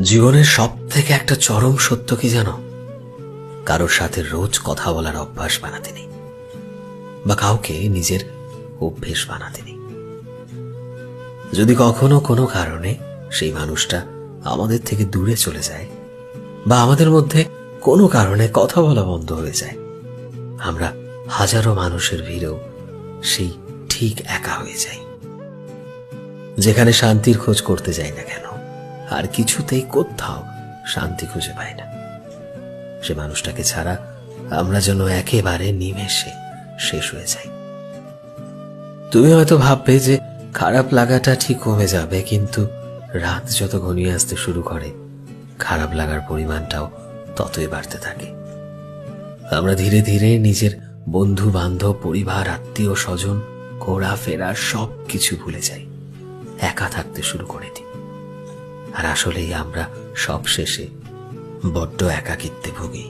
জীবনের সব থেকে একটা চরম সত্য কি জানো? কারোর সাথে রোজ কথা বলার অভ্যাস বানাতে নেই, বা কাউকে নিজের অভ্যেস বানাতে নেই। যদি কখনো কোনো কারণে সেই মানুষটা আমাদের থেকে দূরে চলে যায়, বা আমাদের মধ্যে কোনো কারণে কথা বলা বন্ধ হয়ে যায়, আমরা হাজারো মানুষের ভিড়েও সেই ঠিক একা হয়ে যাই। যেখানে শান্তির খোঁজ করতে যাই না কেন, আর কিছুতেই কোথাও শান্তি খুঁজে পাই না, সে মানুষটাকে ছাড়া আমরা যেন একেবারে নিমেষে শেষ হয়ে যাই। তুমি হয়তো ভাববে যে খারাপ লাগাটা ঠিক কমে যাবে, কিন্তু রাত যত ঘনিয়ে আসতে শুরু করে খারাপ লাগার পরিমাণটাও ততই বাড়তে থাকে। আমরা ধীরে ধীরে নিজের বন্ধু বান্ধব, পরিবার, আত্মীয় স্বজন, ঘোরাফেরা সব কিছু ভুলে যাই, একা থাকতে শুরু করে দিই। আর আসলেই আমরা সব শেষে বড্ড একাকিত্বে ভুগি।